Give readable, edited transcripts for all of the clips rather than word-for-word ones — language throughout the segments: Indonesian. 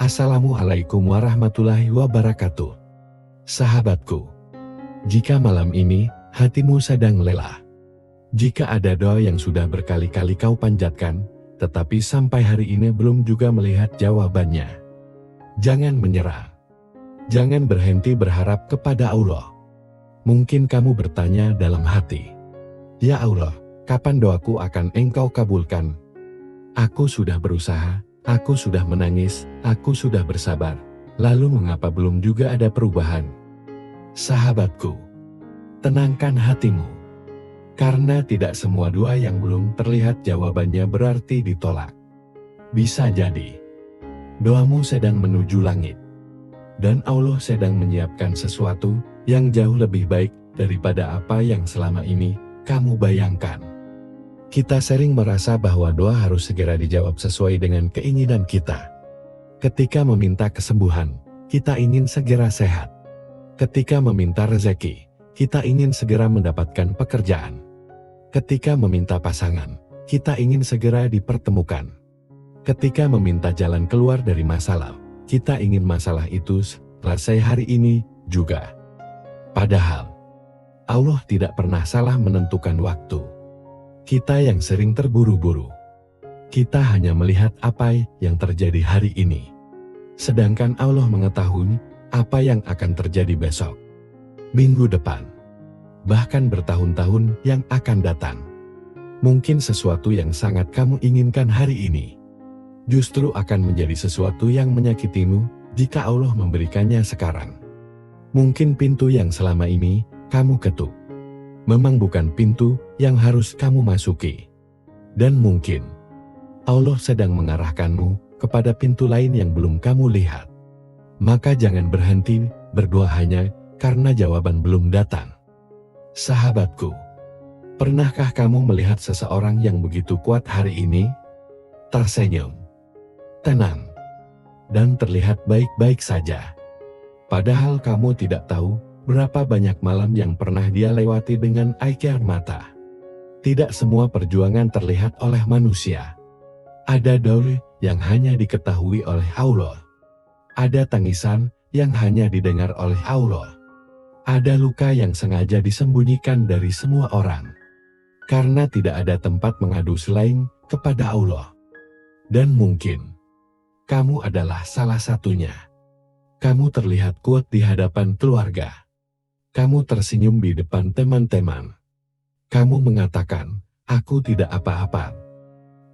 Assalamualaikum warahmatullahi wabarakatuh. Sahabatku, jika malam ini hatimu sedang lelah, jika ada doa yang sudah berkali-kali kau panjatkan, tetapi sampai hari ini belum juga melihat jawabannya, jangan menyerah. Jangan berhenti berharap kepada Allah. Mungkin kamu bertanya dalam hati, "Ya Allah, kapan doaku akan Engkau kabulkan? Aku sudah berusaha, aku sudah menangis, aku sudah bersabar. Lalu mengapa belum juga ada perubahan?" Sahabatku, tenangkan hatimu. Karena tidak semua doa yang belum terlihat jawabannya berarti ditolak. Bisa jadi doamu sedang menuju langit, dan Allah sedang menyiapkan sesuatu yang jauh lebih baik daripada apa yang selama ini kamu bayangkan. Kita sering merasa bahwa doa harus segera dijawab sesuai dengan keinginan kita. Ketika meminta kesembuhan, kita ingin segera sehat. Ketika meminta rezeki, kita ingin segera mendapatkan pekerjaan. Ketika meminta pasangan, kita ingin segera dipertemukan. Ketika meminta jalan keluar dari masalah, kita ingin masalah itu selesai hari ini juga. Padahal, Allah tidak pernah salah menentukan waktu. Kita yang sering terburu-buru. Kita hanya melihat apa yang terjadi hari ini. Sedangkan Allah mengetahui apa yang akan terjadi besok, minggu depan, bahkan bertahun-tahun yang akan datang. Mungkin sesuatu yang sangat kamu inginkan hari ini justru akan menjadi sesuatu yang menyakitimu jika Allah memberikannya sekarang. Mungkin pintu yang selama ini kamu ketuk memang bukan pintu yang harus kamu masuki. Dan mungkin Allah sedang mengarahkanmu kepada pintu lain yang belum kamu lihat. Maka jangan berhenti berdoa hanya karena jawaban belum datang. Sahabatku, pernahkah kamu melihat seseorang yang begitu kuat hari ini? Tersenyum, tenang, dan terlihat baik-baik saja. Padahal kamu tidak tahu berapa banyak malam yang pernah dia lewati dengan air mata. Tidak semua perjuangan terlihat oleh manusia. Ada doa yang hanya diketahui oleh Allah. Ada tangisan yang hanya didengar oleh Allah. Ada luka yang sengaja disembunyikan dari semua orang. Karena tidak ada tempat mengadu selain kepada Allah. Dan mungkin kamu adalah salah satunya. Kamu terlihat kuat di hadapan keluarga. Kamu tersenyum di depan teman-teman. Kamu mengatakan, "Aku tidak apa-apa."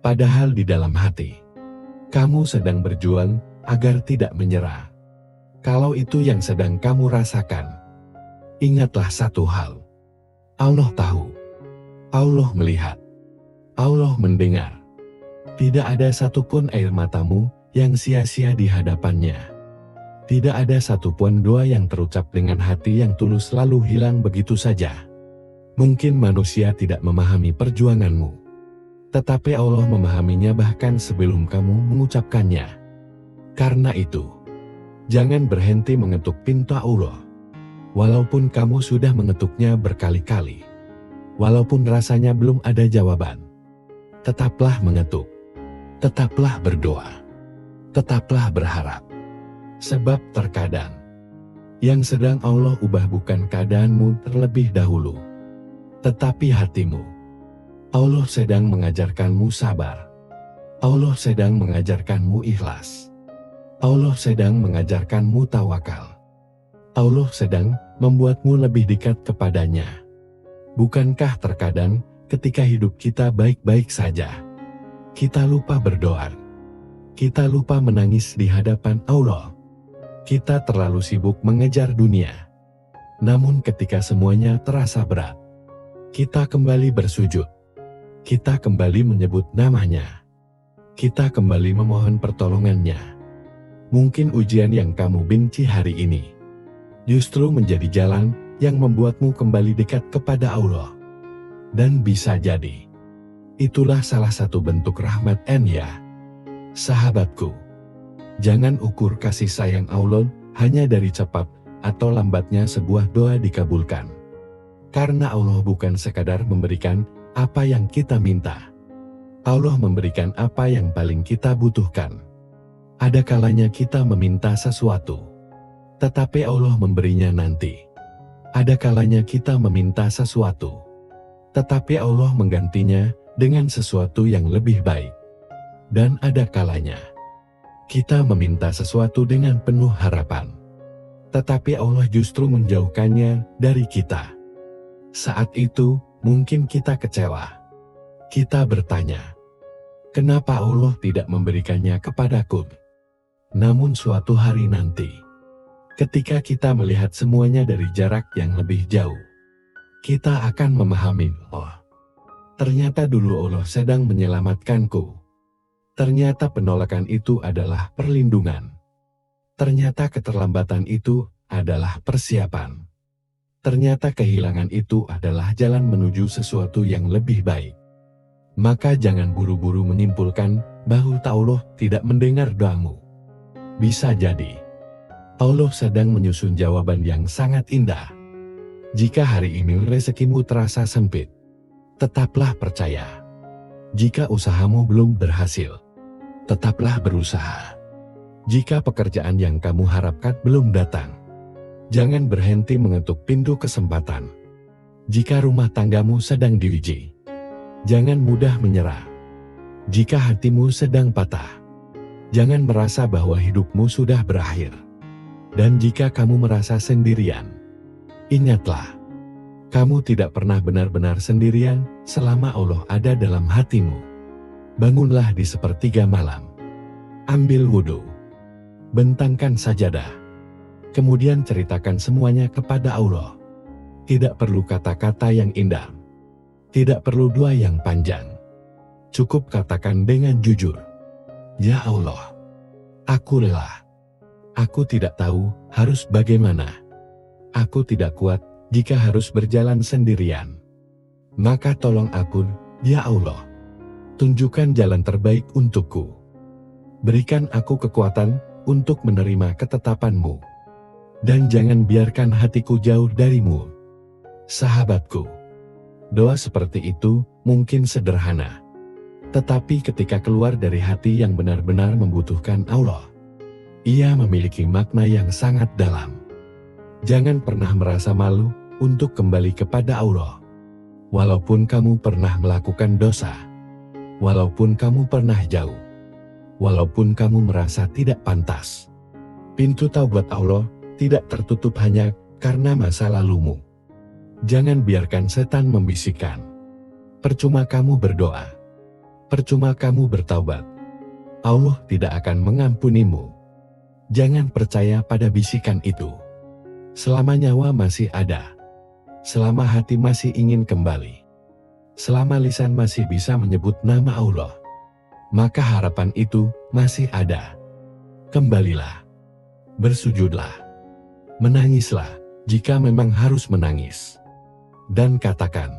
Padahal di dalam hati, kamu sedang berjuang agar tidak menyerah. Kalau itu yang sedang kamu rasakan, ingatlah satu hal. Allah tahu. Allah melihat. Allah mendengar. Tidak ada satupun air matamu yang sia-sia di hadapannya. Tidak ada satupun doa yang terucap dengan hati yang tulus lalu hilang begitu saja. Mungkin manusia tidak memahami perjuanganmu, tetapi Allah memahaminya bahkan sebelum kamu mengucapkannya. Karena itu, jangan berhenti mengetuk pintu Allah. Walaupun kamu sudah mengetuknya berkali-kali, walaupun rasanya belum ada jawaban, tetaplah mengetuk, tetaplah berdoa, tetaplah berharap. Sebab terkadang, yang sedang Allah ubah bukan keadaanmu terlebih dahulu, tetapi hatimu. Allah sedang mengajarkanmu sabar. Allah sedang mengajarkanmu ikhlas. Allah sedang mengajarkanmu tawakal. Allah sedang membuatmu lebih dekat kepadanya. Bukankah terkadang ketika hidup kita baik-baik saja, kita lupa berdoa. Kita lupa menangis di hadapan Allah. Kita terlalu sibuk mengejar dunia. Namun ketika semuanya terasa berat, kita kembali bersujud. Kita kembali menyebut namanya. Kita kembali memohon pertolongannya. Mungkin ujian yang kamu benci hari ini justru menjadi jalan yang membuatmu kembali dekat kepada Allah. Dan bisa jadi, itulah salah satu bentuk rahmat ya. Sahabatku, jangan ukur kasih sayang Allah hanya dari cepat atau lambatnya sebuah doa dikabulkan. Karena Allah bukan sekadar memberikan apa yang kita minta. Allah memberikan apa yang paling kita butuhkan. Ada kalanya kita meminta sesuatu, tetapi Allah memberinya nanti. Ada kalanya kita meminta sesuatu, tetapi Allah menggantinya dengan sesuatu yang lebih baik. Dan ada kalanya kita meminta sesuatu dengan penuh harapan, tetapi Allah justru menjauhkannya dari kita. Saat itu mungkin kita kecewa. Kita bertanya, kenapa Allah tidak memberikannya kepadaku? Namun suatu hari nanti, ketika kita melihat semuanya dari jarak yang lebih jauh, kita akan memahami, oh, ternyata dulu Allah sedang menyelamatkanku. Ternyata penolakan itu adalah perlindungan. Ternyata keterlambatan itu adalah persiapan. Ternyata kehilangan itu adalah jalan menuju sesuatu yang lebih baik. Maka jangan buru-buru menyimpulkan bahwa Allah tidak mendengar doamu. Bisa jadi Allah sedang menyusun jawaban yang sangat indah. Jika hari ini rezekimu terasa sempit, tetaplah percaya. Jika usahamu belum berhasil, tetaplah berusaha. Jika pekerjaan yang kamu harapkan belum datang, jangan berhenti mengetuk pintu kesempatan. Jika rumah tanggamu sedang diuji, jangan mudah menyerah. Jika hatimu sedang patah, jangan merasa bahwa hidupmu sudah berakhir. Dan jika kamu merasa sendirian, ingatlah, kamu tidak pernah benar-benar sendirian selama Allah ada dalam hatimu. Bangunlah di sepertiga malam, ambil wudhu, bentangkan sajadah, kemudian ceritakan semuanya kepada Allah. Tidak perlu kata-kata yang indah, tidak perlu doa yang panjang. Cukup katakan dengan jujur, ya Allah, aku lelah. Aku tidak tahu harus bagaimana. Aku tidak kuat jika harus berjalan sendirian. Maka tolong aku, ya Allah. Tunjukkan jalan terbaik untukku. Berikan aku kekuatan untuk menerima ketetapan-Mu. Dan jangan biarkan hatiku jauh dari-Mu. Sahabatku, doa seperti itu mungkin sederhana. Tetapi ketika keluar dari hati yang benar-benar membutuhkan Allah, ia memiliki makna yang sangat dalam. Jangan pernah merasa malu untuk kembali kepada Allah. Walaupun kamu pernah melakukan dosa, walaupun kamu pernah jauh, walaupun kamu merasa tidak pantas, pintu taubat Allah tidak tertutup hanya karena masa lalumu. Jangan biarkan setan membisikkan, percuma kamu berdoa, percuma kamu bertaubat, Allah tidak akan mengampunimu. Jangan percaya pada bisikan itu. Selama nyawa masih ada, selama hati masih ingin kembali, selama lisan masih bisa menyebut nama Allah, maka harapan itu masih ada. Kembalilah, bersujudlah, menangislah jika memang harus menangis, dan katakan,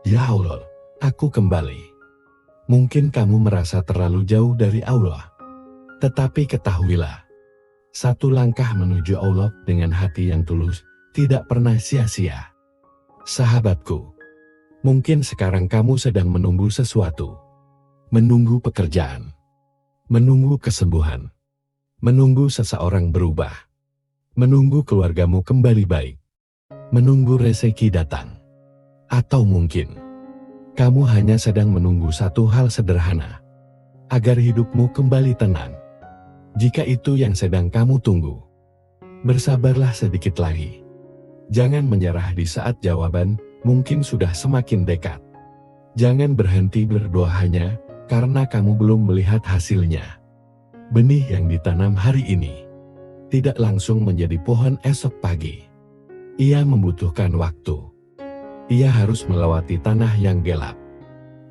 ya Allah, aku kembali. Mungkin kamu merasa terlalu jauh dari Allah, tetapi ketahuilah, satu langkah menuju Allah dengan hati yang tulus tidak pernah sia-sia. Sahabatku, mungkin sekarang kamu sedang menunggu sesuatu. Menunggu pekerjaan, menunggu kesembuhan, menunggu seseorang berubah, menunggu keluargamu kembali baik, menunggu rezeki datang. Atau mungkin kamu hanya sedang menunggu satu hal sederhana, agar hidupmu kembali tenang. Jika itu yang sedang kamu tunggu, bersabarlah sedikit lagi. Jangan menyerah di saat jawaban mungkin sudah semakin dekat. Jangan berhenti berdoa hanya karena kamu belum melihat hasilnya. Benih yang ditanam hari ini tidak langsung menjadi pohon esok pagi. Ia membutuhkan waktu. Ia harus melewati tanah yang gelap.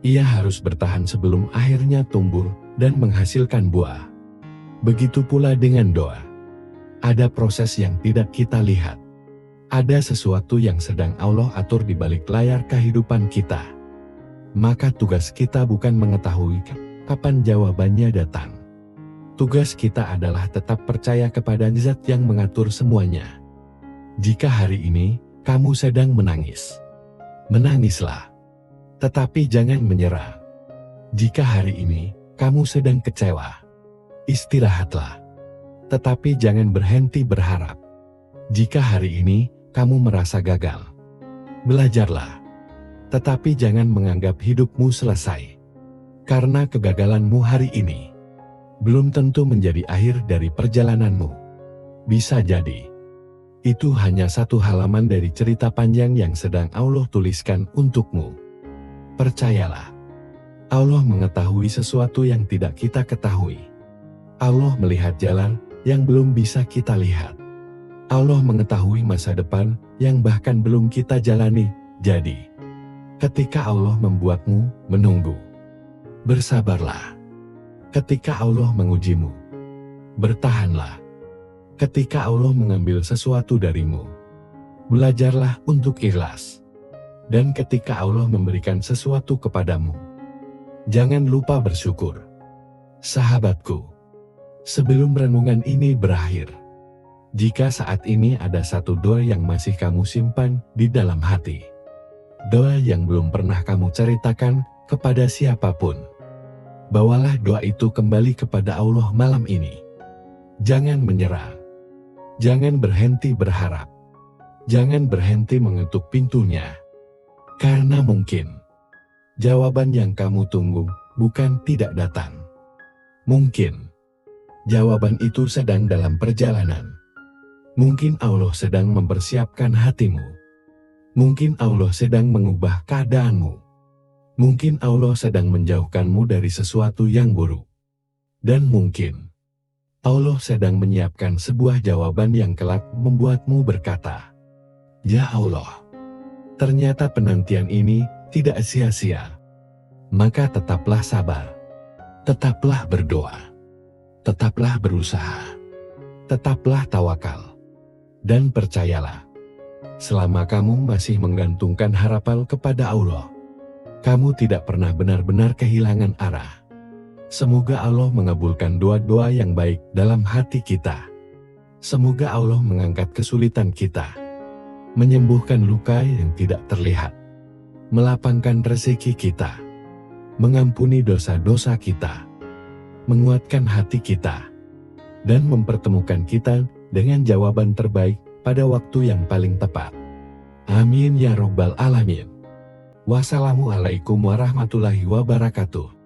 Ia harus bertahan sebelum akhirnya tumbuh dan menghasilkan buah. Begitu pula dengan doa. Ada proses yang tidak kita lihat. Ada sesuatu yang sedang Allah atur di balik layar kehidupan kita. Maka tugas kita bukan mengetahui kapan jawabannya datang. Tugas kita adalah tetap percaya kepada Zat yang mengatur semuanya. Jika hari ini kamu sedang menangis, menangislah. Tetapi jangan menyerah. Jika hari ini kamu sedang kecewa, Istirahatlah. Tetapi jangan berhenti berharap. Jika hari ini kamu merasa gagal, belajarlah. Tetapi jangan menganggap hidupmu selesai. Karena kegagalanmu hari ini belum tentu menjadi akhir dari perjalananmu. Bisa jadi itu hanya satu halaman dari cerita panjang yang sedang Allah tuliskan untukmu. Percayalah, Allah mengetahui sesuatu yang tidak kita ketahui. Allah melihat jalan yang belum bisa kita lihat. Allah mengetahui masa depan yang bahkan belum kita jalani. Jadi, ketika Allah membuatmu menunggu, bersabarlah. Ketika Allah mengujimu, bertahanlah. Ketika Allah mengambil sesuatu darimu, belajarlah untuk ikhlas. Dan ketika Allah memberikan sesuatu kepadamu, jangan lupa bersyukur. Sahabatku, sebelum renungan ini berakhir, jika saat ini ada satu doa yang masih kamu simpan di dalam hati, doa yang belum pernah kamu ceritakan kepada siapapun, bawalah doa itu kembali kepada Allah malam ini. Jangan menyerah. Jangan berhenti berharap. Jangan berhenti mengetuk pintunya. Karena mungkin jawaban yang kamu tunggu bukan tidak datang. Mungkin jawaban itu sedang dalam perjalanan. Mungkin Allah sedang mempersiapkan hatimu. Mungkin Allah sedang mengubah keadaanmu. Mungkin Allah sedang menjauhkanmu dari sesuatu yang buruk. Dan mungkin Allah sedang menyiapkan sebuah jawaban yang kelak membuatmu berkata, "Ya Allah, ternyata penantian ini tidak sia-sia." Maka tetaplah sabar. Tetaplah berdoa. Tetaplah berusaha. Tetaplah tawakal. Dan percayalah, selama kamu masih menggantungkan harapan kepada Allah, kamu tidak pernah benar-benar kehilangan arah. Semoga Allah mengabulkan doa-doa yang baik dalam hati kita. Semoga Allah mengangkat kesulitan kita, menyembuhkan luka yang tidak terlihat, melapangkan rezeki kita, mengampuni dosa-dosa kita, menguatkan hati kita, dan mempertemukan kita dengan jawaban terbaik pada waktu yang paling tepat. Amin ya Rabbal Alamin. Wassalamualaikum warahmatullahi wabarakatuh.